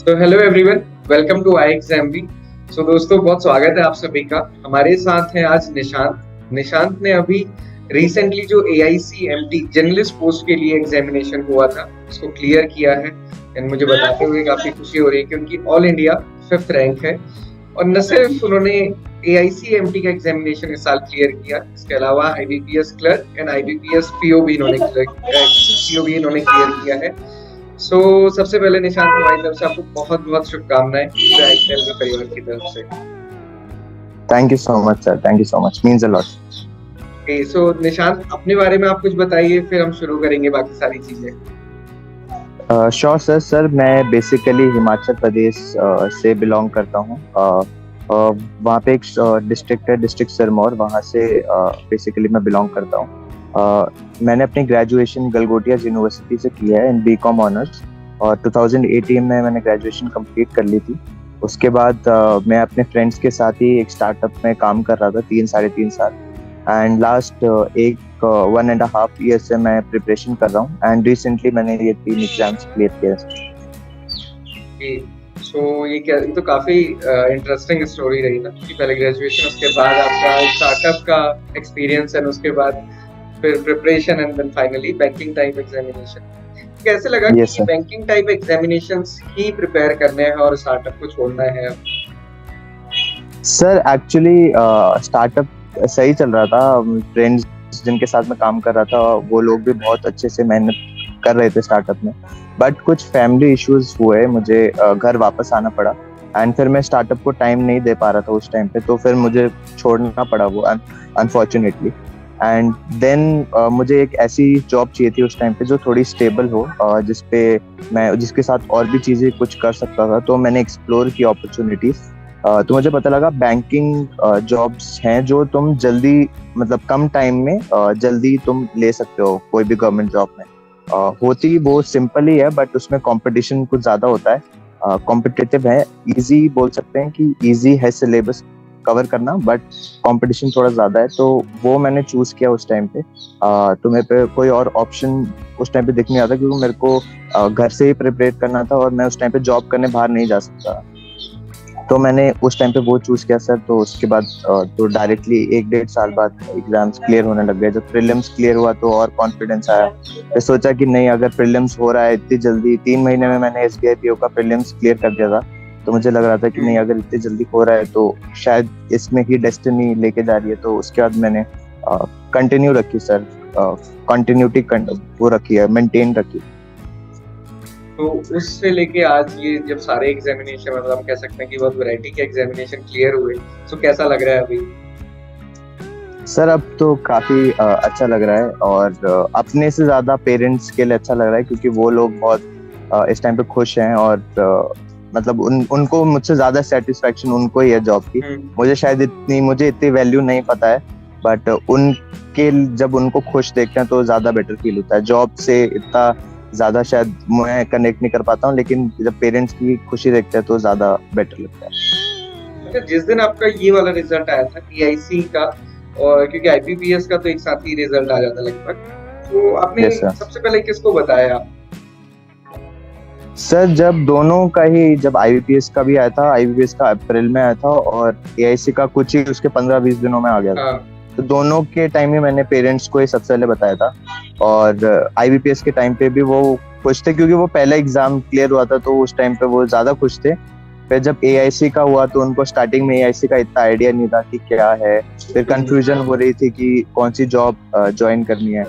So hello everyone, welcome to I exam B. So दोस्तों, बहुत स्वागत है आप सभी का। हमारे साथ हैं आज निशांत ने अभी रिसेंटली जो AICMT जर्नलिस्ट पोस्ट के लिए एग्जामिनेशन हुआ था उसको क्लियर किया है। एंड मुझे बताते हुए काफी खुशी हो रही है कि उनकी ऑल इंडिया 5th रैंक है। और न सिर्फ उन्होंने AICMT का एग्जामिनेशन इस साल क्लियर किया, इसके अलावा IBPS clerk and IBPS PO भी इन्होंने क्लियर किया है। सबसे पहले निशांत, हमारी तरफ से आपको बहुत बहुत शुभकामनाएं पूरे आईपीएल परिवार की तरफ से। Thank you so much sir, thank you so much, means a lot. So Nishant, अपने बारे में आप कुछ बताइए, फिर हम शुरू करेंगे बाकी सारी चीजें। श्योर सर मैं बेसिकली हिमाचल प्रदेश से बिलोंग करता हूँ। वहाँ पे एक डिस्ट्रिक्ट है, डिस्ट्रिक्ट सिरमौर, वहाँ से बेसिकली मैं बिलोंग करता हूँ। मैंने अपनी ग्रेजुएशन गलगोटिया यूनिवर्सिटी से किया है इन बीकॉम ऑनर्स, और 2018 में मैंने ग्रेजुएशन कंप्लीट कर ली थी। उसके बाद मैं अपने फ्रेंड्स के साथ ही एक स्टार्टअप में काम कर रहा था 3-3.5 साल, एंड लास्ट 1.5 ईयर से मैं प्रिपरेशन कर रहा हूँ, एंड रिसेंटली मैंने ये 3 एग्जाम्स क्लियर किया। ये तो काफी इंटरेस्टिंग स्टोरी रही ना कि पहले ग्रेजुएशन, उसके बाद आपका स्टार्टअप का एक्सपीरियंस एंड उसके बाद फिर preparation and then finally banking type examination. कैसे लगा कि बैंकिंग टाइप एग्जामिनेशंस ही प्रिपेयर करने हैं और स्टार्टअप को छोड़ना है अब? सर एक्चुअली स्टार्टअप सही चल रहा था। फ्रेंड्स जिनके साथ मैं काम कर रहा था वो लोग भी बहुत अच्छे से मेहनत कर रहे थे स्टार्टअप में, बट कुछ फैमिली इश्यूज हुए, मुझे घर वापस आना पड़ा, एंड फिर मैं स्टार्टअप को टाइम नहीं दे पा रहा था उस टाइम पे, तो फिर मुझे छोड़ना पड़ा वो अनफॉर्चुनेटली। एंड देन मुझे एक ऐसी जॉब चाहिए थी उस टाइम पे जो थोड़ी स्टेबल हो, जिसके साथ और भी चीजें कुछ कर सकता था। तो मैंने एक्सप्लोर की अपॉर्चुनिटीज, तो मुझे पता लगा बैंकिंग जॉब्स हैं जो तुम जल्दी, मतलब कम टाइम में जल्दी तुम ले सकते हो कोई भी गवर्नमेंट जॉब में। होती वो सिंपल ही है, बट उसमें कंपटीशन कुछ ज्यादा होता है, कॉम्पिटिटिव है। इजी बोल सकते हैं कि इजी है सिलेबस कवर करना, बट कंपटीशन थोड़ा ज्यादा है, तो वो मैंने चूज किया उस टाइम पे। तो मेरे पे कोई और ऑप्शन उस टाइम पे दिख नहीं आता, क्योंकि मेरे को घर से ही प्रिपरेट करना था और मैं उस टाइम पे जॉब करने बाहर नहीं जा सकता। तो मैंने उस टाइम पे वो चूज किया सर। तो उसके बाद तो डायरेक्टली 1-1.5 साल बाद एग्जाम्स क्लियर होने लग गए। जब प्रीलिम्स क्लियर हुआ तो और कॉन्फिडेंस आया। फिर सोचा कि नहीं, अगर प्रीलिम्स हो रहा है इतनी जल्दी, 3 महीने में मैंने SBI PO का प्रीलिम्स क्लियर कर दिया था, तो मुझे लग रहा था कि नहीं, अगर इतनी जल्दी हो रहा है तो शायद इसमें ही डेस्टिनी लेके जा रही है। तो उसके बाद मैंने कंटिन्यू रखी सर, कंटिन्यूटी वो रखी है, मेंटेन रखी। तो उससे लेके आज ये जब सारे एग्जामिनेशन, मतलब हम कह सकते हैं कि बहुत वैरायटी के एग्जामिनेशन क्लियर हुए, तो कैसा लग रहा है अभी? सर अब तो काफी अच्छा लग रहा है, और अपने से ज्यादा पेरेंट्स के लिए अच्छा लग रहा है, क्योंकि वो लोग बहुत इस टाइम पे खुश हैं, और मतलब उनको मुझसे ज्यादा सेटिस्फेक्शन उनको ही है जॉब की। मुझे शायद इतनी वैल्यू नहीं पता है, बट उनके जब उनको खुश देखते हैं तो ज्यादा बेटर फील होता है। जॉब से इतना ज्यादा शायद मैं कनेक्ट नहीं कर पाता हूँ, लेकिन जब पेरेंट्स की खुशी देखते हैं तो ज्यादा बेटर लगता है। जिस दिन आपका ये वाला रिजल्ट आया था PIC का, और क्योंकि IBPS का तो एक साथ ही रिजल्ट आ जाता लगभग, तो आपने सबसे पहले किसको बताया? सर जब दोनों का ही, जब IBPS का भी आया था, IBPS का अप्रैल में आया था और AIC का कुछ ही उसके 15-20 दिनों में आ गया था। तो दोनों के टाइम में मैंने पेरेंट्स को ही सबसे पहले बताया था, और IBPS के टाइम पे भी वो खुश थे, क्योंकि वो पहला एग्जाम क्लियर हुआ था, तो उस टाइम पे वो ज्यादा खुश थे। फिर जब AIC का हुआ तो उनको स्टार्टिंग में AIC का इतना आइडिया नहीं था कि क्या है, फिर कंफ्यूजन हो रही थी कि कौन सी जॉब ज्वाइन करनी है।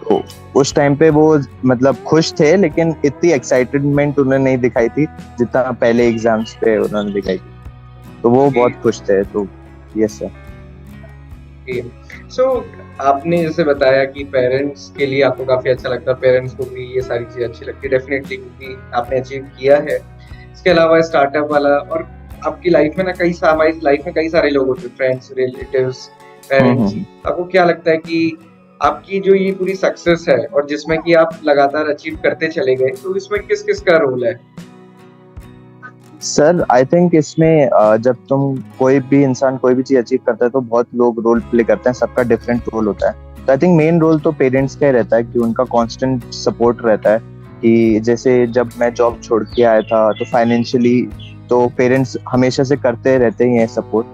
तो उस टाइम पे वो मतलब खुश थे, लेकिन इतनी एक्साइटमेंट उन्होंने नहीं दिखाई थी जितना पहले एग्जाम्स पे उन्होंने दिखाई थी। तो वो बहुत खुश थे। तो यस सर। आपने जैसे बताया कि पेरेंट्स के लिए आपको काफी अच्छा लगता है, पेरेंट्स को भी ये सारी चीजें अच्छी लगती है डेफिनेटली, क्योंकि आपने अचीव किया है। इसके अलावा स्टार्टअप वाला, और आपकी लाइफ में हमारी लाइफ में कई सारे लोग होते हैं, फ्रेंड्स, रिलेटिव्स, पेरेंट्स। आपको क्या लगता है कि आपकी जो ये पूरी सक्सेस है और जिसमें कि आप लगातार अचीव करते चले गए, तो इसमें किस किस का रोल है? सर आई थिंक इसमें जब तुम कोई भी इंसान कोई भी चीज अचीव करता है तो बहुत लोग रोल प्ले करते हैं, सबका डिफरेंट रोल होता है। तो आई थिंक मेन रोल तो पेरेंट्स का ही रहता है कि उनका कांस्टेंट सपोर्ट रहता है, कि जैसे जब मैं जॉब छोड़ के आया था तो फाइनेंशियली तो पेरेंट्स हमेशा से करते रहते ही हैं सपोर्ट,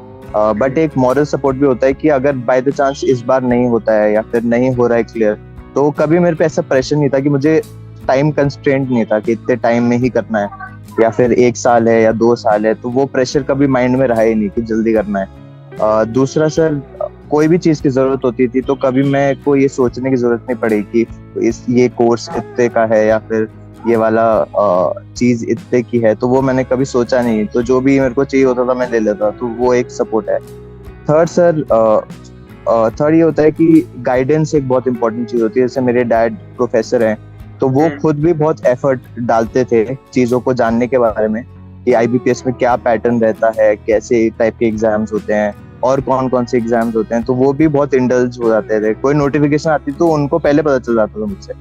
बट एक मॉरल सपोर्ट भी होता है कि अगर बाय द चांस इस बार नहीं होता है या फिर नहीं हो रहा है क्लियर, तो कभी मेरे पे ऐसा प्रेशर नहीं था कि मुझे टाइम कंस्ट्रेंट नहीं था कि इतने टाइम में ही करना है या फिर 1 साल है या 2 साल है, तो वो प्रेशर कभी माइंड में रहा ही नहीं कि जल्दी करना है। दूसरा सर, कोई भी चीज की जरूरत होती थी तो कभी मैं को ये सोचने की जरूरत नहीं पड़ी कि ये कोर्स इतने का है या फिर ये वाला चीज इतने की है, तो वो मैंने कभी सोचा नहीं। तो जो भी मेरे को चाहिए होता था मैं ले लेता, तो वो एक सपोर्ट है। थर्ड सर, थर्ड ये होता है कि गाइडेंस एक बहुत इंपॉर्टेंट चीज होती है। जैसे मेरे डैड प्रोफेसर हैं, तो वो खुद भी बहुत एफर्ट डालते थे चीजों को जानने के बारे में कि आईबीपीएस में क्या पैटर्न रहता है, कैसे टाइप के एग्जाम्स होते हैं और कौन कौन से एग्जाम्स होते हैं। तो वो भी बहुत इंडल्ज हो जाते थे, कोई नोटिफिकेशन आती तो उनको पहले पता चल जाता था मुझसे।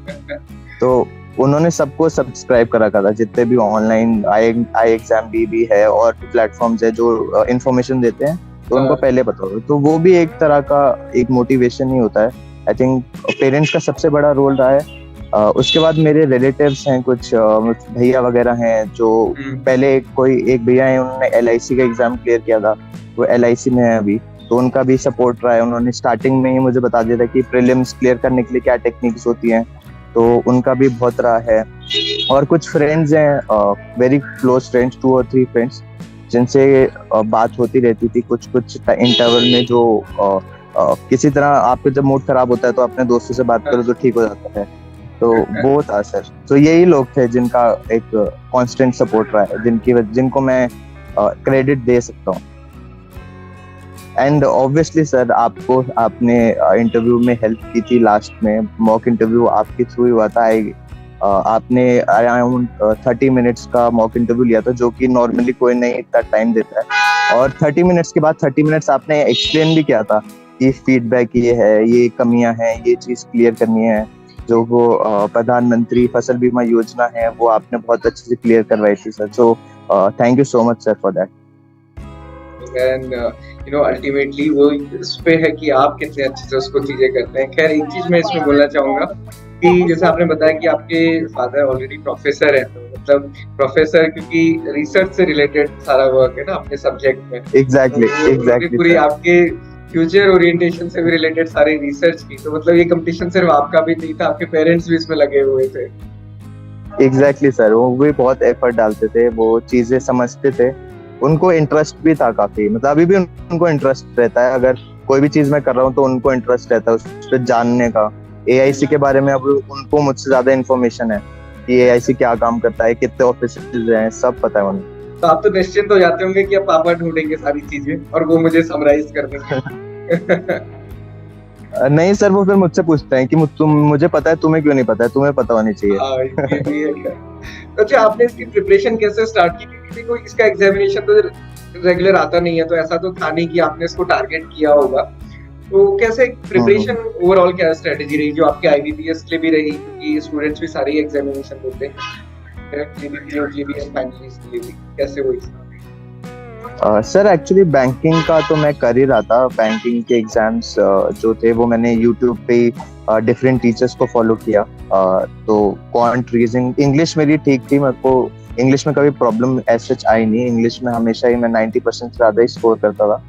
तो उन्होंने सबको सब्सक्राइब कर रखा था, जितने भी ऑनलाइन आई एग्जाम भी है और प्लेटफॉर्म्स है जो इंफॉर्मेशन देते हैं, तो उनको पहले पता होगा। तो वो भी एक तरह का एक मोटिवेशन ही होता है। आई थिंक पेरेंट्स का सबसे बड़ा रोल रहा है। उसके बाद मेरे रिलेटिव्स हैं, कुछ भैया वगैरह हैं जो पहले कोई एक भैया है, उन्होंने LIC का एग्जाम क्लियर किया था, वो LIC में है अभी, तो उनका भी सपोर्ट रहा है। उन्होंने स्टार्टिंग में ही मुझे बता दिया था कि प्रीलिम्स क्लियर करने के लिए क्या टेक्निक्स होती हैं, तो उनका भी बहुत रहा है। और कुछ फ्रेंड्स हैं, वेरी क्लोज फ्रेंड्स, 2 और 3 फ्रेंड्स, जिनसे बात होती रहती थी कुछ इंटरवल में, जो किसी तरह आपका जब मूड खराब होता है तो अपने दोस्तों से बात करो तो ठीक हो जाता है। तो वो था सर। तो यही लोग थे जिनका एक कांस्टेंट सपोर्ट रहा है, जिनको मैं क्रेडिट दे सकता हूँ। एंड ऑब्वियसली सर, आपने इंटरव्यू में हेल्प की थी, लास्ट में मॉक इंटरव्यू आपके थ्रू ही हुआ था। आपने अराउंड 30 मिनट्स का मॉक इंटरव्यू लिया था, जो कि नॉर्मली कोई नहीं इतना टाइम देता है। और 30 मिनट्स के बाद 30 मिनट्स आपने एक्सप्लेन भी किया था कि फीडबैक ये है, ये कमियां हैं, ये चीज क्लियर करनी है। जो वो प्रधानमंत्री फसल बीमा योजना है, वो आपने बहुत अच्छे से क्लियर करवाई थी sir. So thank you so much sir for that. And ultimately वो इस पे है कि आप कितने अच्छे से उसको चीजें करते हैं। खैर, एक चीज मैं इसमें बोलना चाहूंगा कि जैसे आपने बताया कि आपके फादर ऑलरेडी प्रोफेसर है, तो मतलब प्रोफेसर, क्योंकि रिसर्च से रिलेटेड सारा वर्क है ना अपने सब्जेक्ट में। एग्जैक्टली पूरी आपके फ्यूचर ओरिएंटेशन से भी रिलेटेड सारी रिसर्च की, तो मतलब ये कंपटीशन सिर्फ आपका भी नहीं था, आपके पेरेंट्स भी इसमें लगे हुए थे। एग्जैक्टली सर, वो भी बहुत एफर्ट डालते थे, वो चीजें समझते थे, उनको इंटरेस्ट भी था काफी। मतलब अभी भी उनको इंटरेस्ट रहता है, अगर कोई भी चीज मैं कर रहा हूँ तो उनको इंटरेस्ट रहता है उस पर जानने का। AIC के बारे में अब उनको मुझसे ज्यादा इन्फॉर्मेशन है कि AIC क्या काम करता है, कितने ऑफिसर्स हैं, सब पता है उन्हें। तो आप तो निश्चिंत हो जाते होंगे कि अब पापा ढूंढेंगे सारी चीजें और वो मुझे समराइज कर देंगे। नहीं सर, वो फिर मुझसे पूछते हैं कि मुझे पता है, तुम्हें क्यों नहीं पता है, तुम्हें पता होनी चाहिए। अच्छा, आपने इसकी प्रिपरेशन कैसे स्टार्ट की? क्योंकि देखो, इसका एग्जामिनेशन तो रेगुलर आता नहीं है, तो ऐसा तो था नहीं कि आपने इसको टारगेट किया होगा। तो कैसे प्रिपरेशन ओवरऑल क्या स्ट्रेटेजी रही जो आपके IBPS के लिए भी रही, क्योंकि स्टूडेंट्स भी सारे एग्जामिनेशन देते हैं, GBM फाइनलिस्ट के लिए भी, कैसे वो सर एक्चुअली बैंकिंग का तो मैं कर ही रहा था। बैंकिंग के एग्जाम्स जो थे वो मैंने यूट्यूब पे डिफरेंट टीचर्स को फॉलो किया। तो क्वांट रीजनिंग, इंग्लिश मेरी ठीक थी, मेरे को इंग्लिश में कभी प्रॉब्लम ऐसे आई नहीं। इंग्लिश में हमेशा ही मैं 90% से ज्यादा ही स्कोर करता था,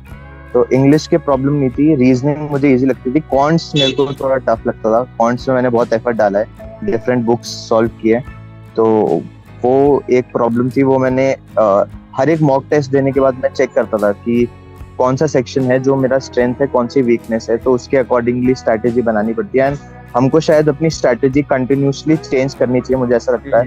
तो इंग्लिश के प्रॉब्लम नहीं थी। रीजनिंग मुझे इजी लगती थी। क्वांट्स मेरे को थोड़ा टफ लगता था। क्वांट्स में मैंने बहुत एफर्ट डाला है, डिफरेंट बुक्स सॉल्व किए, तो वो एक प्रॉब्लम थी। वो मैंने हर एक मॉक टेस्ट देने के बाद मैं चेक करता था कि कौन सा सेक्शन है जो मेरा स्ट्रेंथ है, कौन सी वीकनेस है, तो उसके अकॉर्डिंगली स्ट्रैटेजी बनानी पड़ती है। एंड हमको शायद अपनी स्ट्रैटेजी कंटिन्यूसली चेंज करनी चाहिए। मुझे ऐसा लगता है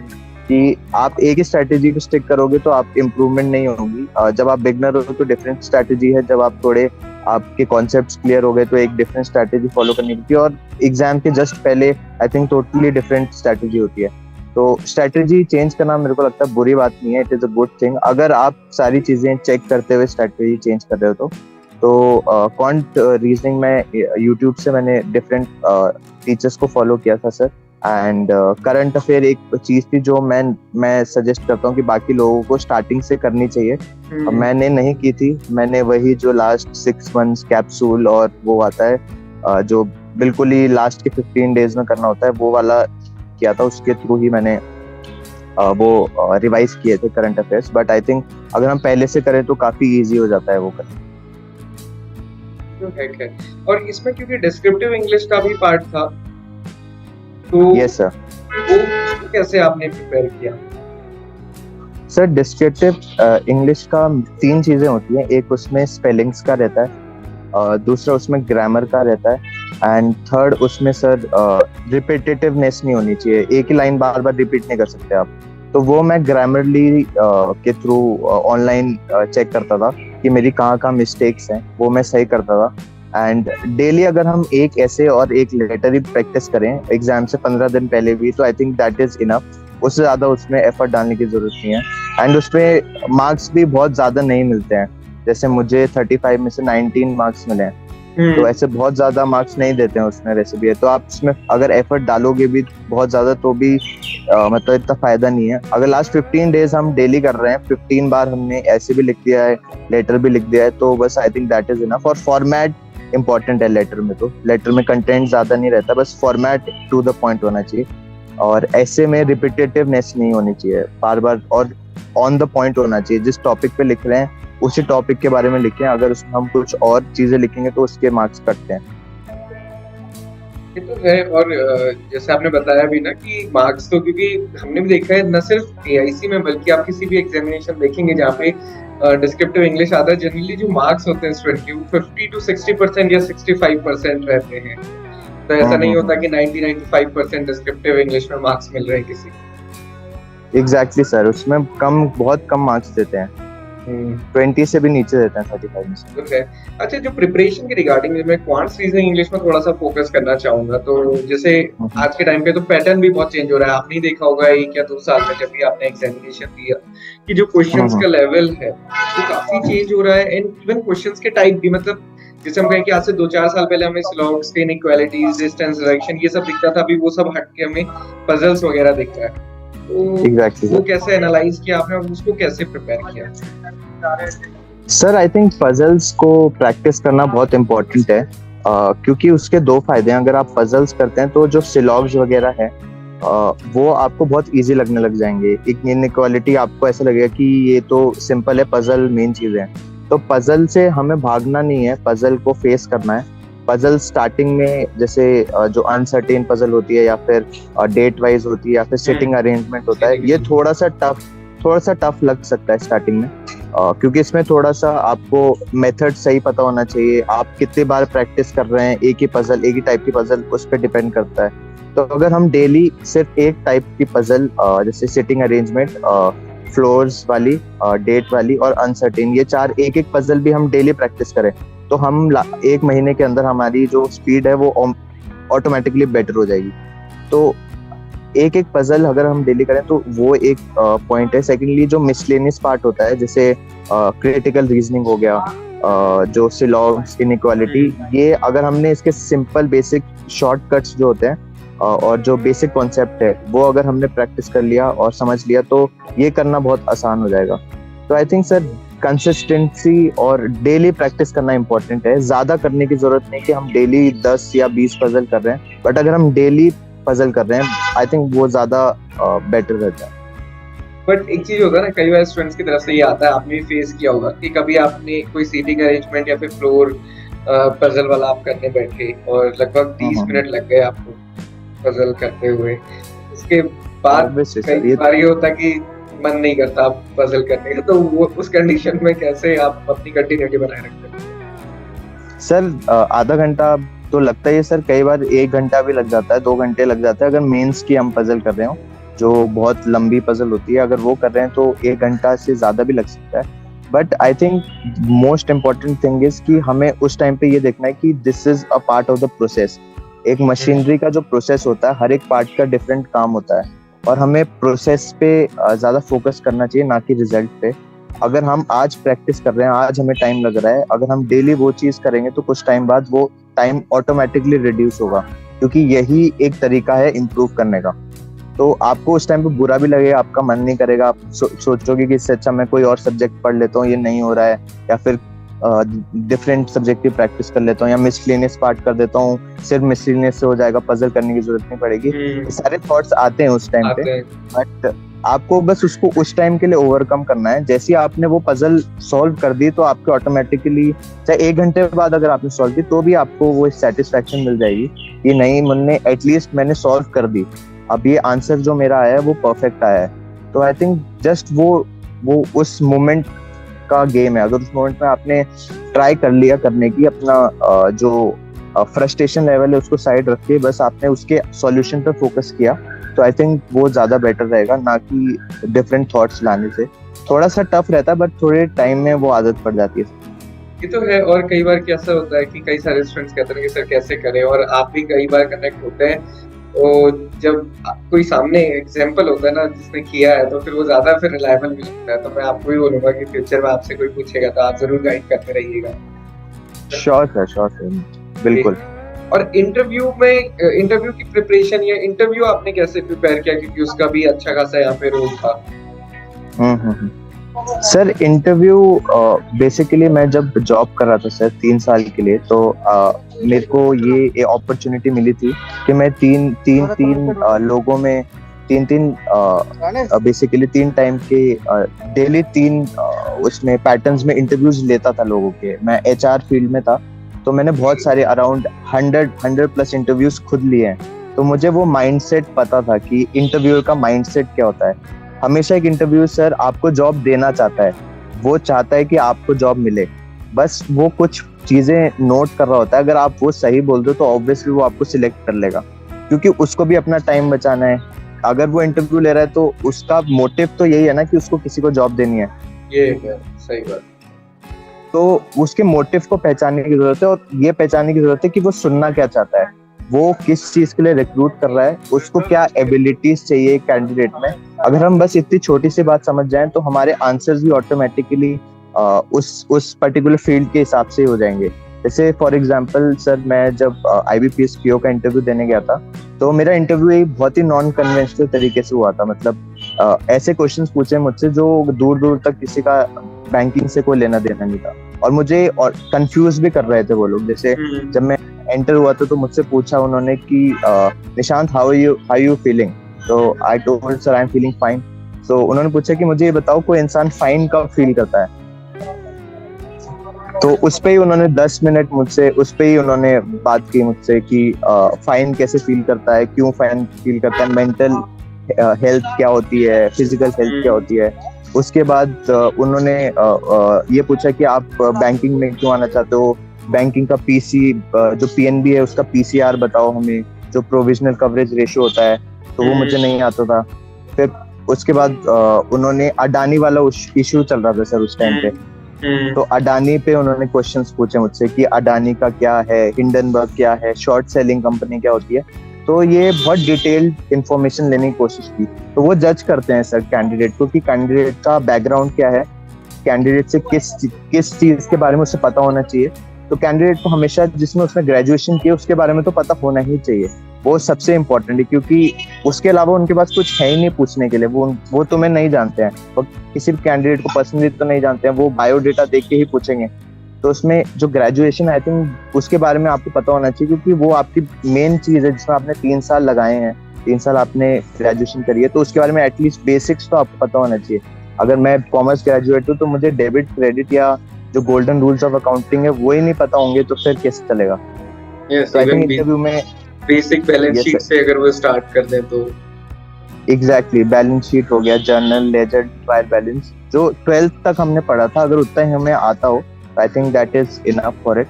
कि आप एक ही स्ट्रैटेजी पे स्टिक करोगे तो आप इम्प्रूवमेंट नहीं होगी। जब आप बिगनर हो तो डिफरेंट स्ट्रैटेजी है, जब आप थोड़े आपके कॉन्सेप्ट्स क्लियर हो गए तो एक डिफरेंट स्ट्रैटेजी फॉलो करनी पड़ती है, और एग्जाम के जस्ट पहले I think totally different strategy होती है। तो स्ट्रैटेजी चेंज करना मेरे को लगता है बुरी बात नहीं है, it is a good thing. अगर आप सारी चीजें चेक करते हुए स्ट्रैटेजी चेंज कर रहे हो तो क्वांट रीजनिंग में यूट्यूब से मैंने डिफरेंट टीचर्स को फॉलो किया था सर। एंड करंट अफेयर एक चीज थी जो मैं सजेस्ट करता हूँ कि बाकी लोगों को स्टार्टिंग से करनी चाहिए। मैंने नहीं की थी, मैंने वही जो लास्ट 6 मंथ्स कैप्सूल और वो आता है जो बिल्कुल ही लास्ट के 15 डेज में करना होता है, वो वाला किया था। उसके थ्रू ही मैंने वो रिवाइज किए थे current affairs, but I think अगर हम पहले से करें तो काफी इजी हो जाता है वो करना। तो है। और इसमें क्योंकि डिस्क्रिप्टिव इंग्लिश का भी पार्ट था, तो यस सर। वो कैसे आपने प्रिपेयर किया? सर डिस्क्रिप्टिव इंग्लिश का 3 चीजें होती हैं, एक उसमें स्पेलिंग्स का रहता है, दूसरा उसमें ग्रामर का रहता है, एंड थर्ड उसमें सर रिपीटेटिवनेस नहीं होनी चाहिए, एक ही लाइन बार बार रिपीट नहीं कर सकते आप। तो वो मैं ग्रामरली के थ्रू ऑनलाइन चेक करता था कि मेरी कहाँ कहाँ मिस्टेक्स हैं, वो मैं सही करता था। एंड डेली अगर हम एक ऐसे और एक लेटर ही प्रैक्टिस करें एग्जाम से 15 दिन पहले भी, तो I think that is enough. उससे ज्यादा उसमें एफर्ट डालने की जरूरत नहीं है। एंड उसमें मार्क्स भी बहुत ज्यादा नहीं मिलते हैं, जैसे मुझे 35 में से 19 मार्क्स मिले हैं, तो ऐसे बहुत ज्यादा मार्क्स नहीं देते हैं उसमें वैसे भी है। तो आप उसमें अगर एफर्ट डालोगे भी बहुत ज्यादा तो भी मतलब इतना फायदा नहीं है। अगर लास्ट 15 डेज हम डेली कर रहे हैं, 15 बार हमने ऐसे भी लिख दिया है, लेटर भी लिख दिया है, तो बस I think that is enough. और फॉर्मेट इंपॉर्टेंट है लेटर में, तो लेटर में कंटेंट ज्यादा नहीं रहता, बस फॉर्मेट टू द पॉइंट होना चाहिए। और ऐसे में रिपीटेटिवनेस नहीं होनी चाहिए, बार बार, और ऑन द पॉइंट होना चाहिए। जिस टॉपिक पे लिख रहे हैं उसी टॉपिक के बारे में लिखें, अगर उसमें हम कुछ और चीजें लिखेंगे तो उसके मार्क्स कटते हैं। ये तो है। और जैसे आपने बताया भी ना कि मार्क्स, तो क्योंकि हमने भी देखा है न सिर्फ एआईसी में बल्कि आप किसी भी एग्जामिनेशन देखेंगे जहाँ पे डिस्क्रिप्टिव इंग्लिश आता है, जनरली जो मार्क्स होते हैं स्टूडेंट के वो 50 to 60% या 65% रहते हैं। तो ऐसा नहीं होता कि 90-95% डिस्क्रिप्टिव इंग्लिश में मार्क्स मिल रहे हैं किसी को। एग्जैक्टली सर, उसमें बहुत कम मार्क्स देते हैं, 20 से भी नीचे देते हैं 35 में से। ओके। अच्छा, जो प्रिपरेशन के रिगार्डिंग मैं क्वांट्स रीजनिंग इंग्लिश में थोड़ा सा फोकस करना चाहूंगा। तो जैसे आज के टाइम पे तो पैटर्न भी बहुत चेंज हो रहा है, आपने देखा होगा 1 या 2 साल में जब भी आपने एग्जामिनेशन दिया कि जो क्वेश्चंस का लेवल है वो काफी चेंज हो रहा है। एंड इवन क्वेश्चंस के टाइप भी, मतलब जैसे हम कहें कि आज से 2-4 साल पहले हमें स्लॉग्स, इनइक्वालिटीज, डिस्टेंस, डायरेक्शन ये सब दिखता था, अभी वो सब हट के हमें पजल्स वगैरह दिख रहा है। तो वो कैसे एनालाइज किया आपने और उसको कैसे प्रिपेयर किया? सर आई थिंक पजल्स को प्रैक्टिस करना बहुत इम्पोर्टेंट है, क्योंकि उसके 2 फायदे हैं। अगर आप पजल्स करते हैं तो जो सिलॉग्स वगैरह है वो आपको बहुत इजी लगने लग जाएंगे। एक इनइक्वालिटी आपको ऐसा लगेगा कि ये तो सिंपल है, पजल मेन चीज है। तो पजल से हमें भागना नहीं है, पजल को फेस करना है। पजल स्टार्टिंग में जैसे जो अनसर्टेन पजल होती है या फिर डेट वाइज होती है या फिर सिटिंग अरेंजमेंट होता है, ये थोड़ा सा टफ लग सकता है स्टार्टिंग में, क्योंकि इसमें थोड़ा सा आपको मेथड सही पता होना चाहिए। आप कितनी बार प्रैक्टिस कर रहे हैं एक ही टाइप की पजल, उस पर डिपेंड करता है। तो अगर हम डेली सिर्फ एक टाइप की पजल जैसे सिटिंग अरेंजमेंट, फ्लोर्स वाली, डेट वाली और अनसर्टेन, ये 4 एक पजल भी हम डेली प्रैक्टिस करें तो हम 1 महीने के अंदर हमारी जो स्पीड है वो ऑटोमेटिकली बेटर हो जाएगी। तो एक पजल अगर हम डेली करें तो वो एक पॉइंट है। सेकेंडली जो मिसलेनियस पार्ट होता है, जैसे क्रिटिकल रीजनिंग हो गया, जो सिलॉग्स, इनइक्वालिटी, ये अगर हमने इसके सिंपल बेसिक शॉर्टकट्स जो होते हैं और जो बेसिक कॉन्सेप्ट है वो अगर हमने प्रैक्टिस कर लिया और समझ लिया तो ये करना बहुत आसान हो जाएगा। तो आई थिंक सर कंसिस्टेंसी और डेली प्रैक्टिस करना इंपॉर्टेंट है। ज्यादा करने की जरूरत नहीं कि हम डेली 10 या 20 पजल कर रहे हैं, बट अगर हम डेली पजल कर रहे हैं आई थिंक वो ज्यादा बेटर रहता है। बट एक चीज होता है ना, कई बार स्टूडेंट्स की तरफ से ये आता है, आपने भी फेस किया होगा कि कभी आपने कोई सीटिंग अरेंजमेंट या फिर फ्लोर पजल वाला आप करने बैठे और लगभग 30 मिनट लग गए आपको पजल करते हुए। इसके बाद कई बार ये होता है कि मन नहीं करता आप पजल करने का, तो वो उस कंडीशन में कैसे आप अपनी कंटिन्यूटी बनाए रखते हैं? सर आधा घंटा तो लगता ही है सर, कई बार 1 घंटा भी लग जाता है, 2 घंटे लग जाता है। अगर मेंस की हम पजल कर रहे हो जो बहुत लंबी पजल होती है, अगर वो कर रहे हैं तो 1 घंटा से ज्यादा भी लग सकता है। But I think most important thing is कि हमें उस टाइम पे ये देखना है कि this is a part of the process. एक मशीनरी का जो प्रोसेस होता है, हर एक पार्ट का डिफरेंट काम होता है और हमें प्रोसेस पे ज्यादा फोकस करना चाहिए, ना कि रिजल्ट पे। अगर हम आज प्रैक्टिस कर रहे हैं, आज हमें टाइम लग रहा है, अगर हम डेली वो चीज करेंगे तो कुछ टाइम बाद वो टाइम ऑटोमेटिकली रिड्यूस होगा, क्योंकि यही एक तरीका है इम्प्रूव करने का। तो आपको उस टाइम पे बुरा भी लगेगा, आपका मन नहीं करेगा, आप सोचोगे कि इससे अच्छा मैं कोई और सब्जेक्ट पढ़ लेता हूँ, ये नहीं हो रहा है, या फिर डिफरेंट सब्जेक्ट की प्रैक्टिस कर लेता हूँ, या मिसलेनियस पार्ट कर देता हूँ, सिर्फ मिसलेनियस से हो जाएगा, पजल करने की जरूरत नहीं पड़ेगी। सारे थॉट्स आते हैं उस टाइम पे, बट आपको बस उसको उस टाइम के लिए ओवरकम करना है। जैसे ही आपने वो पजल सॉल्व कर दी तो आपको ऑटोमेटिकली, चाहे 1 घंटे बाद अगर आपने सॉल्व की तो भी आपको वो सेटिस्फेक्शन मिल जाएगी कि नहीं, मैंने एटलीस्ट मैंने सॉल्व कर दी, अब ये आंसर जो मेरा आया है वो परफेक्ट आया है। तो आई थिंक जस्ट वो उस मोमेंट का गेम है। अगर उस मोमेंट में आपने ट्राई कर लिया करने की, अपना जो फ्रस्ट्रेशन लेवल है उसको साइड रख के बस आपने उसके सॉल्यूशन पर फोकस किया, तो आई थिंक वो ज्यादा बेटर रहेगा, ना कि डिफरेंट थॉट्स लाने से। थोड़ा सा टफ रहता है बट थोड़े टाइम में वो आदत पड़ जाती है। ये तो है। और कई बार कैसा होता है कि कई सारे स्टूडेंट्स कहते हैं कि सर कैसे करें, और आप भी कई बार कनेक्ट होते हैं, तो जब कोई सामने एग्जाम्पल होता है ना जिसने किया है, तो फिर वो ज्यादा फिर रिलायबल भी लगता है। तो मैं आपको भी बोलूंगा कि फ्यूचर में आपसे कोई पूछेगा तो आप जरूर गाइड करते रहिएगा। श्योर सर, बिल्कुल। और इंटरव्यू की प्रिपरेशन या इंटरव्यू आपने कैसे प्रिपेयर किया, क्योंकि उसका भी अच्छा खासा यहाँ पे रोल था। सर इंटरव्यू बेसिकली मैं जब जॉब कर रहा था सर 3 साल के लिए, तो मेरे को ये अपॉर्चुनिटी मिली थी कि मैं तीन लोगों में बेसिकली 3 टाइम के डेली 3 उसमें पैटर्न्स में इंटरव्यूज लेता था लोगों के। मैं एचआर फील्ड में था, तो मैंने बहुत सारे अराउंड 100 प्लस इंटरव्यूज खुद लिए हैं। तो मुझे वो माइंडसेट पता था कि इंटरव्यूअर का माइंडसेट क्या होता है। हमेशा एक इंटरव्यू सर आपको जॉब देना चाहता है, वो चाहता है कि आपको जॉब मिले, बस वो कुछ चीजें नोट कर रहा होता है। अगर आप वो सही बोल दो तो ऑब्वियसली वो आपको सिलेक्ट कर लेगा, क्योंकि उसको भी अपना टाइम बचाना है। अगर वो इंटरव्यू ले रहा है तो उसका मोटिव तो यही है ना कि उसको किसी को जॉब देनी है। ये है सही बात। तो उसके मोटिव को पहचानने की जरूरत है, और ये पहचानने की जरूरत है कि वो सुनना क्या चाहता है, वो किस चीज के लिए रिक्रूट कर रहा है, उसको क्या एबिलिटीज चाहिए कैंडिडेट में। अगर हम बस इतनी छोटी सी बात समझ जाएं तो हमारे आंसर्स भी ऑटोमेटिकली उस पर्टिकुलर फील्ड के हिसाब से हो जाएंगे। जैसे फॉर एग्जांपल सर, मैं जब IBPS PO का इंटरव्यू देने गया था, तो मेरा इंटरव्यू एक बहुत ही नॉन कन्वेंशनल तरीके से हुआ था। मतलब ऐसे क्वेश्चंस पूछे मुझसे जो दूर दूर तक किसी का बैंकिंग से कोई लेना देना नहीं था, और मुझे और कंफ्यूज भी कर रहे थे वो लोग। जैसे जब मैं एंटर हुआ था तो मुझसे पूछा उन्होंने कि निशांत, हाउ यू फीलिंग? तो I told sir I am feeling fine. तो उन्होंने पूछा कि मुझे ये बताओ, कोई इंसान फाइन कब फील करता है? तो उस पे ही उन्होंने 10 मिनट मुझसे उस पे ही उन्होंने बात की मुझसे कि फाइन कैसे फील करता है, क्यों फाइन फील करता है, मेंटल हेल्थ क्या होती है, फिजिकल हेल्थ क्या होती है। उसके बाद उन्होंने ये पूछा कि आप बैंकिंग में क्यों आना चाहते हो, बैंकिंग का जो PNB है उसका PCR बताओ हमें, जो प्रोविजनल कवरेज रेशियो होता है, तो वो मुझे नहीं आता था। फिर उसके बाद उन्होंने अडानी वाला इशू चल रहा था सर उस टाइम पे, तो अडानी पे उन्होंने क्वेश्चंस पूछे मुझसे कि अडानी का क्या है, हिंडनबर्ग क्या है, शॉर्ट सेलिंग कंपनी क्या होती है। तो ये बहुत डिटेल्ड इंफॉर्मेशन लेने की कोशिश की। तो वो जज करते हैं सर कैंडिडेट को कि कैंडिडेट का बैकग्राउंड क्या है, कैंडिडेट से किस चीज के बारे में उसे पता होना चाहिए। तो कैंडिडेट को हमेशा जिसमें उसने ग्रेजुएशन किया उसके बारे में तो पता होना ही चाहिए, वो सबसे इम्पोर्टेंट है, क्योंकि उसके अलावा उनके पास कुछ है ही नहीं पूछने के लिए। वो तुम्हें नहीं जानते हैं, और किसी भी कैंडिडेट को पर्सनली तो नहीं जानते हैं, वो बायोडेटा देख के ही पूछेंगे। तो उसमें जो ग्रेजुएशन आई थिंक उसके बारे में आपको पता होना चाहिए, क्योंकि वो आपकी मेन चीज है जिसमें आपने 3 साल लगाए हैं, 3 साल आपने ग्रेजुएशन करी है, तो उसके बारे में एटलीस्ट बेसिक्स तो आपको पता होना चाहिए। अगर मैं कॉमर्स ग्रेजुएट हूँ तो मुझे डेबिट क्रेडिट या जो गोल्डन रूल्स ऑफ अकाउंटिंग है वो ही नहीं पता होंगे तो फिर कैसे चलेगा। इंटरव्यू में बेसिक बैलेंस शीट से अगर वो स्टार्ट कर दें तो एग्जैक्टली बैलेंस शीट हो गया, जर्नल, लेजर, ट्रायल बैलेंस, जो 12th तक हमने पढ़ा था, अगर उतना ही हमें आता हो I think that is enough for it.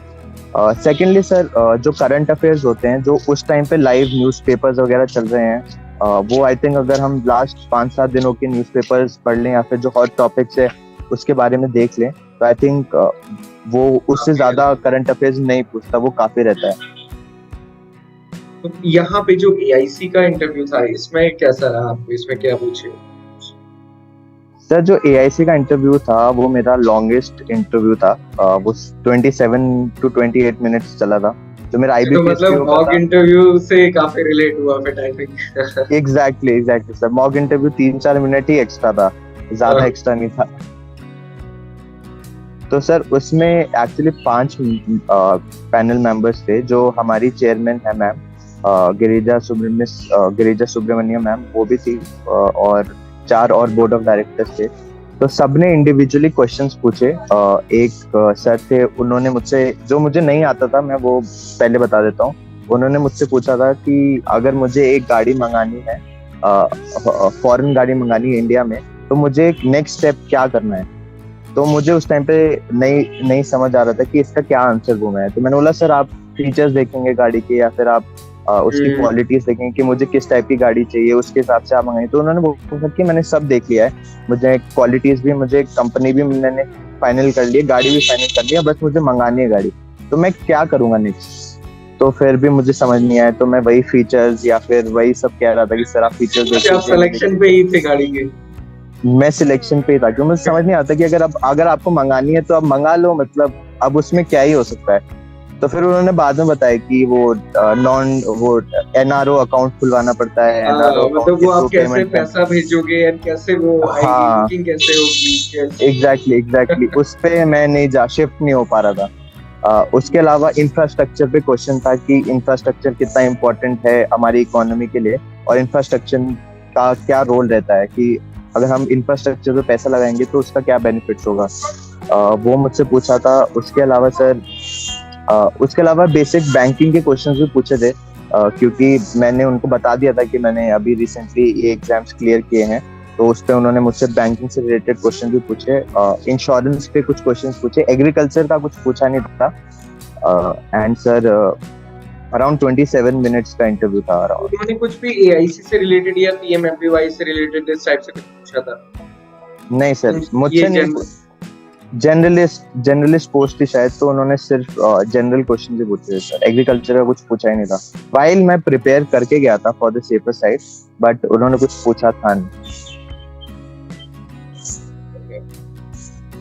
Secondly sir, जो करंट अफेयर्स होते हैं, जो उस टाइम पे लाइव न्यूज़पेपर्स वगैरह चल रहे हैं, वो आई थिंक अगर हम लास्ट 5-7 दिनों के न्यूज़पेपर्स पढ़ लें या फिर जो हॉट टॉपिक्स है उसके बारे में देख लें, तो आई थिंक वो उससे ज्यादा करंट अफेयर्स नहीं पूछता, वो काफी रहता है। तो यहाँ पे जो AIC का इंटरव्यू था, इसमें कैसा रहा आपको, इसमें क्या पूछे? सर जो AIC का इंटरव्यू था वो मेरा लॉन्गेस्ट इंटरव्यू था, वो 27 to 28 मिनट्स चला था। जो मेरा IBPS तो मतलब मॉक इंटरव्यू से काफी रिलेट हुआ फिर I think. Exactly sir, mock interview 3-4 minute he extra था, ज्यादा एक्स्ट्रा नहीं था। तो सर उसमें एक्चुअली 5 पैनल मेंबर्स थे। जो हमारी चेयरमैन है मैम गिरिजा सुब्रमण्यम मैम, वो भी थी, और 4 और बोर्ड ऑफ डायरेक्टर्स थे। तो सबने इंडिविजुअली क्वेश्चंस पूछे। एक सर थे, उन्होंने मुझसे, जो मुझे नहीं आता था मैं वो पहले बता देता हूँ। उन्होंने मुझसे पूछा था कि अगर मुझे एक गाड़ी मंगानी है, फॉरेन गाड़ी मंगानी है इंडिया में, तो मुझे नेक्स्ट स्टेप क्या करना है। तो मुझे उस टाइम पे नहीं नहीं समझ आ रहा था कि इसका क्या आंसर दूंगा। तो मैंने बोला सर आप फीचर्स देखेंगे गाड़ी के, या फिर आप उसकी क्वालिटीज देखेंगे कि मुझे किस टाइप की गाड़ी चाहिए, उसके हिसाब से आप मंगाएंगे। तो उन्होंने बोला कि मैंने सब देख लिया है, मुझे क्वालिटीज भी, मुझे कंपनी भी मैंने फाइनल कर ली, गाड़ी भी फाइनल कर लिया, बस मुझे मंगानी है गाड़ी। तो मैं क्या करूंगा नेक्स्ट। तो फिर भी मुझे समझ नहीं आया, तो मैं वही फीचर्स या फिर वही सब कह रहा था कि सर आप फीचर्स देखिए। आप सिलेक्शन पे ही थे गाड़ी के? मैं सिलेक्शन पे ही था, क्योंकि मुझे समझ नहीं आता कि अगर आपको मंगानी है तो आप मंगा लो, मतलब अब उसमें क्या ही हो सकता है। तो फिर उन्होंने बाद में बताया कि वो एनआरओ अकाउंट खुलवाना पड़ता है। एनआरओ मतलब वो आप कैसे पैसा भेजोगे और कैसे वो आईडी बुकिंग कैसे होगी? एग्जैक्टली उस पे मैं नहीं शिफ्ट नहीं हो पा रहा था। उसके अलावा इंफ्रास्ट्रक्चर पे क्वेश्चन था कि इंफ्रास्ट्रक्चर कितना इम्पोर्टेंट है हमारी इकोनॉमी के लिए, और इंफ्रास्ट्रक्चर का क्या रोल रहता है, कि अगर हम इंफ्रास्ट्रक्चर पे पैसा लगाएंगे तो उसका क्या बेनिफिट्स होगा। वो मुझसे पूछा था। उसके अलावा बेसिक बैंकिंग के क्वेश्चंस भी पूछे थे, क्योंकि मैंने उनको बता दिया था कि मैंने अभी रिसेंटली ये एग्जाम्स क्लियर किए हैं। तो उस पर उन्होंने मुझसे बैंकिंग से रिलेटेड क्वेश्चन भी पूछे, इंश्योरेंस पे कुछ क्वेश्चंस पूछे, एग्रीकल्चर का कुछ पूछा नहीं था। एंड सर अराउंड 27 मिनट्स का इंटरव्यू था। उन्होंने कुछ भी एआईसी से रिलेटेड या पीएमएमबीवाई से रिलेटेड इस टाइप से कुछ पूछा था? नहीं सर, मुझसे नहीं। जर्नलिस्ट पोस्ट थी शायद, तो उन्होंने सिर्फ जनरल क्वेश्चन ही पूछे थे सर, एग्रीकल्चर का कुछ पूछा ही नहीं था। वाइल मैं प्रिपेयर करके गया था for the safer side, but उन्होंने कुछ पूछा था नहीं।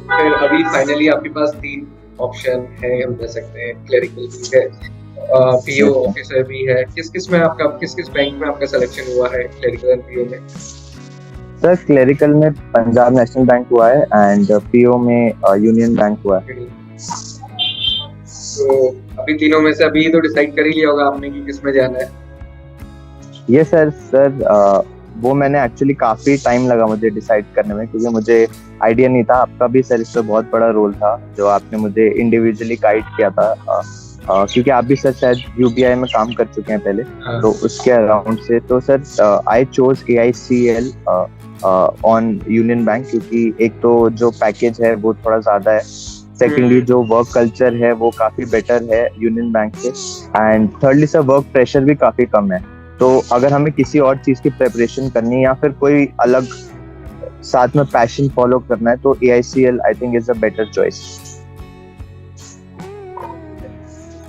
फिर अभी फाइनली आपके पास 3 ऑप्शन है, हम कह सकते हैं। क्लरिकल भी है, पीओ ऑफिसर भी है। किस बैंक में आपका सिलेक्शन हुआ है क्लरिकल एंड पीओ में? सर क्लरिकल में पंजाब नेशनल बैंक हुआ है, एंड पीओ में यूनियन बैंक हुआ है। तो अभी तीनों में से अभी तो डिसाइड कर ही लिया होगा आपने कि किस में जाना है? ये सर वो मैंने एक्चुअली काफी टाइम लगा मुझे डिसाइड करने में, क्योंकि मुझे आइडिया नहीं था। आपका भी सर इसमें बहुत बड़ा रोल था, जो आपने मुझे इंडिविजुअली गाइड किया था, क्योंकि आप भी सर शायद यूबीआई में काम कर चुके हैं पहले। तो उसके अराउंड से तो sir I chose AICL on union bank, क्योंकि एक तो जो पैकेज है वो थोड़ा ज्यादा है, सेकेंडली जो वर्क कल्चर है वो काफी बेटर है यूनियन बैंक से, and thirdly sir work pressure भी काफी कम है। तो अगर हमें किसी और चीज की प्रिपरेशन करनी है या फिर कोई अलग साथ में पैशन फॉलो करना है, तो AICL I think is a better choice.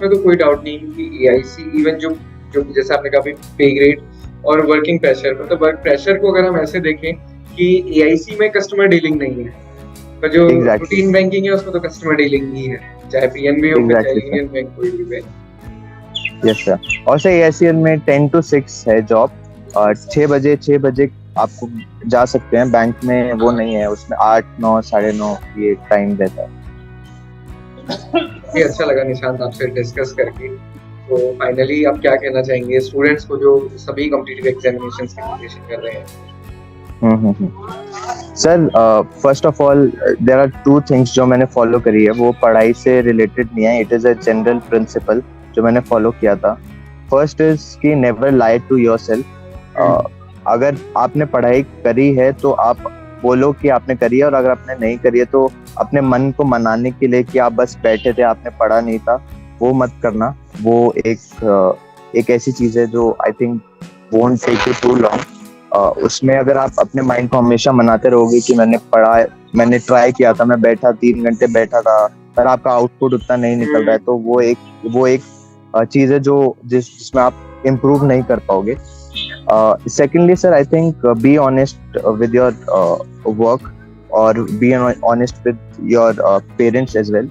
तो कोई डाउट नहीं कि AIC इवन जो जैसे आपने कहा पे ग्रेड और वर्किंग प्रेशर, मतलब वर्क प्रेशर को अगर हम ऐसे देखें कि AIC में कस्टमर डीलिंग नहीं है, पर जो रूटीन बैंकिंग है उसमें तो कस्टमर डीलिंग ही है, चाहे PNB हो चाहे यूनियन बैंक कोई भी बैंक। Yes sir. और सर AICL में 10 to 6 है जॉब, और 6 बजे आपको जा सकते हैं। बैंक में वो नहीं है, उसमें 8, 9, 9:30 ये टाइम रहता है। ये अच्छा लगा निशांत आपसे डिस्कस करके। तो फाइनली आप क्या कहना चाहेंगे स्टूडेंट्स को जो सभी कॉम्पिटिटिव एग्जामिनेशंस की प्रिपरेशन कर रहे हैं? Sir first of all there are 2 things जो मैंने फॉलो करी है, वो पढ़ाई से रिलेटेड नहीं है। It is a general principle जो मैंने फॉलो किया था। फर्स्ट इज कि नेवर लाई टू योरसेल्फ। अगर आपने पढ़ाई करी है तो आप बोलो कि आपने करी है, और अगर आपने नहीं करी है तो अपने मन को मनाने के लिए कि आप बस बैठे थे, आपने पढ़ा नहीं था, वो मत करना। वो एक ऐसी चीज है जो I think won't take you too long. उसमें अगर आप अपने माइंड को हमेशा मनाते रहोगे कि मैंने पढ़ा, मैंने ट्राई किया था, मैं बैठा 3 घंटे बैठा था, पर आपका आउटपुट उतना नहीं निकल रहा है, तो वो एक चीज है जो जिसमें आप इम्प्रूव नहीं कर पाओगे। Secondly sir I think be honest with your work, और be honest with your parents as well.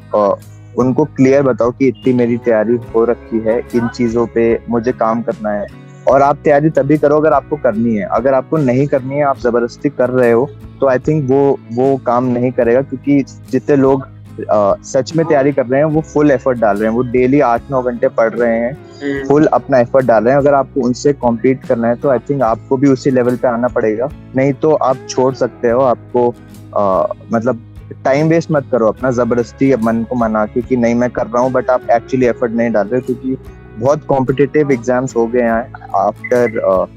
उनको क्लियर बताओ कि इतनी मेरी तैयारी हो रखी है, इन चीजों पे मुझे काम करना है। और आप तैयारी तभी करो अगर आपको करनी है। अगर आपको नहीं करनी है, आप जबरदस्ती कर रहे हो, तो आई थिंक वो काम नहीं करेगा। क्योंकि जितने लोग सच में तैयारी कर रहे हैं वो फुल एफर्ट डाल रहे हैं, वो डेली 8-9 घंटे पढ़ रहे हैं, फुल अपना एफर्ट डाल रहे हैं। अगर आपको उनसे कॉम्पीट करना है तो आई थिंक आपको भी उसी लेवल पे आना पड़ेगा, नहीं तो आप छोड़ सकते हो। आपको मतलब टाइम वेस्ट मत करो अपना जबरदस्ती मन को मना के कि नहीं मैं कर रहा हूँ, बट आप एक्चुअली एफर्ट नहीं डाल रहे हो, क्योंकि बहुत कॉम्पिटिटिव एग्जाम्स हो गए हैं आफ्टर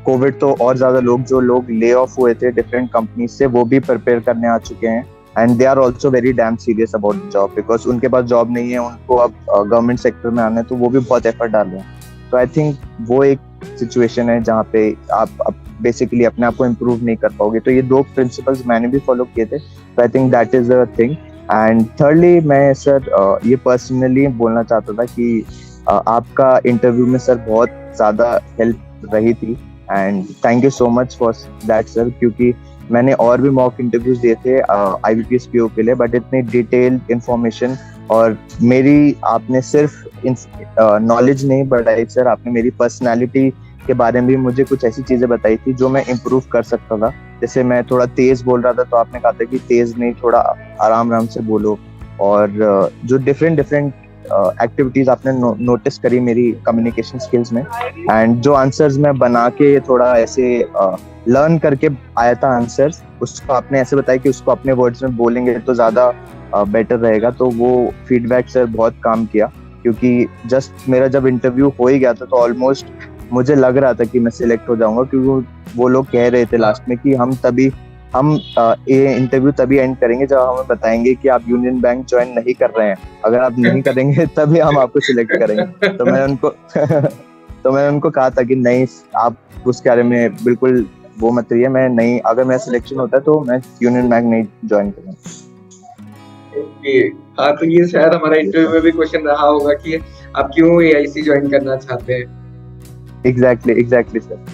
कोविड। तो और ज्यादा जो लोग ले ऑफ हुए थे डिफरेंट कंपनीज से, वो भी प्रिपेयर करने आ चुके हैं, and they are also very damn serious about the job, because उनके पास जॉब नहीं है, उनको अब गवर्नमेंट सेक्टर में आना है, तो वो भी बहुत एफर्ट डाल रहे हैं। तो आई थिंक वो एक सिचुएशन है जहाँ पे आप बेसिकली अपने आप को इम्प्रूव नहीं कर पाओगे। तो ये 2 प्रिंसिपल्स मैंने भी फॉलो किए थे, तो I think that is a thing. And thirdly मैं सर ये पर्सनली बोलना चाहता था कि आपका इंटरव्यू में सर बहुत ज्यादा हेल्प रही थी, and thank you so much for that sir, क्योंकि मैंने और भी मॉक इंटरव्यूज दिए थे IBPS PO के लिए, बट इतनी डिटेल्ड इंफॉर्मेशन और मेरी आपने सिर्फ नॉलेज नहीं बढ़ाई सर, आपने मेरी पर्सनालिटी के बारे में भी मुझे कुछ ऐसी चीजें बताई थी जो मैं इम्प्रूव कर सकता था। जैसे मैं थोड़ा तेज बोल रहा था, तो आपने कहा था कि तेज नहीं, थोड़ा आराम आराम से बोलो, और जो डिफरेंट एक्टिविटीज आपने नोटिस करी मेरी कम्युनिकेशन स्किल्स में, एंड जो आंसर्स मैं बना के थोड़ा ऐसे लर्न करके आया था आंसर्स, उसको आपने ऐसे बताया कि उसको अपने वर्ड्स में बोलेंगे तो ज्यादा बेटर रहेगा। तो वो फीडबैक सर बहुत काम किया, क्योंकि जस्ट मेरा जब इंटरव्यू हो ही गया था तो ऑलमोस्ट मुझे लग रहा था कि मैं सिलेक्ट हो जाऊंगा, क्योंकि वो लोग कह रहे थे लास्ट में कि हम ये इंटरव्यू तभी एंड करेंगे जब हमें बताएंगे कि आप यूनियन बैंक ज्वाइन नहीं कर रहे हैं। अगर आप नहीं करेंगे तभी हम आपको सिलेक्ट करेंगे। तो मैंने उनको कहा था कि नहीं, आप उसके बारे में बिल्कुल वो मत रहिए, मैं नहीं, अगर मेरा सिलेक्शन होता है तो मैं यूनियन बैंक नहीं ज्वाइन करूंगा। ओके, हाँ, तो ये शायद हमारा इंटरव्यू में भी क्वेश्चन रहा होगा कि आप क्यों AIC ज्वाइन करना चाहते हैं। Exactly sir.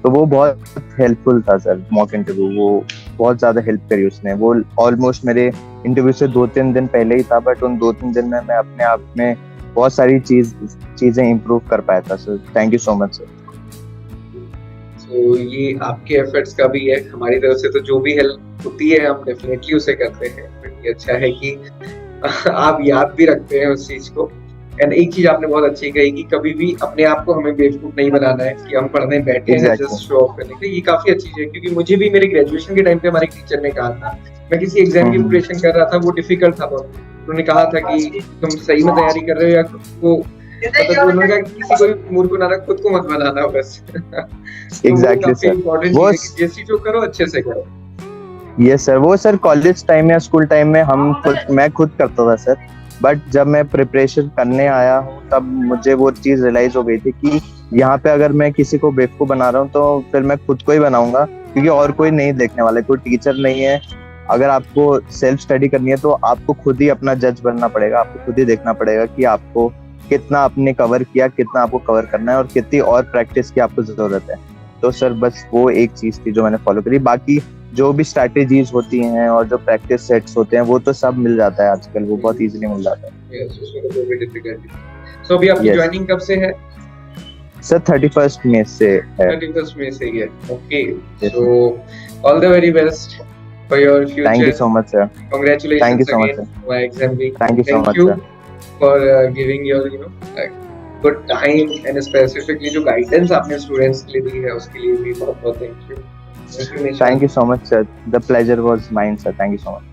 तो वो बहुत हेल्पफुल था सर मॉक इंटरव्यू, वो बहुत ज्यादा हेल्प करी उसने। वो ऑलमोस्ट मेरे इंटरव्यू से 2-3 दिन पहले ही था, बट उन 2-3 दिन में मैं अपने आप में बहुत सारी चीजें इम्प्रूव कर पाया था sir. Thank you so much sir. तो ये आपके एफर्ट्स का भी है, हमारी तरफ से तो जो भी हेल्प होती है हम डेफिनेटली उसे करते हैं। बट ये अच्छा है कि आप याद भी रखते हैं उस चीज को। एंड एक चीज आपने बहुत अच्छी कही कि कभी भी अपने आप को हमें बेवकूफ नहीं बनाना है कि हम पढ़ने बैठे हैं जस्ट शो ऑफ करने के लिए। ये काफी अच्छी चीज है, क्योंकि मुझे भी मेरे ग्रेजुएशन के टाइम पे हमारे टीचर ने कहा था, मैं किसी एग्जाम की प्रिपरेशन कर रहा था, वो डिफिकल्ट था बहुत, उन्होंने कहा था कि तुम सही में तैयारी कर रहे हो या खुद को, मतलब उन्होंने कहा किसी को भी मूर्ख बनाना, खुद को मत बनाना बस। एग्जैक्टली सर, वो जिस चीज को करो अच्छे से करो। यस सर, वो सर कॉलेज टाइम या स्कूल टाइम में मैं खुद करता था सर, बट जब मैं प्रिपरेशन करने आया हूँ तब मुझे वो चीज रियलाइज हो गई थी कि यहाँ पे अगर मैं किसी को बेवकूफ बना रहा हूँ तो फिर मैं खुद को ही बनाऊंगा, क्योंकि और कोई नहीं देखने वाला, कोई टीचर नहीं है। अगर आपको सेल्फ स्टडी करनी है तो आपको खुद ही अपना जज बनना पड़ेगा, आपको खुद ही देखना पड़ेगा कि आपको कितना आपने कवर किया, कितना आपको कवर करना है, और कितनी और प्रैक्टिस की आपको जरूरत है। तो सर बस वो एक चीज थी जो मैंने फॉलो करी। बाकी जो भी स्ट्रैटेजीज होती हैं और जो प्रैक्टिस सेट्स होते हैं वो तो सब मिल जाता है आजकल, वो बहुत इजीली मिल जाता है। सो अभी आपकी ज्वाइनिंग कब से है सर? 31 मई से है। 31 मई से ही है। Okay, so all the very best for your future. Thank you so much sir. Congratulations. Thank you so much sir. Exam भी thank you so much sir for giving your good time and specifically जो guidance आपने students के लिए दी है उसके लिए भी बहुत बहुत thank you. Thank you so much sir, the pleasure was mine sir, thank you so much।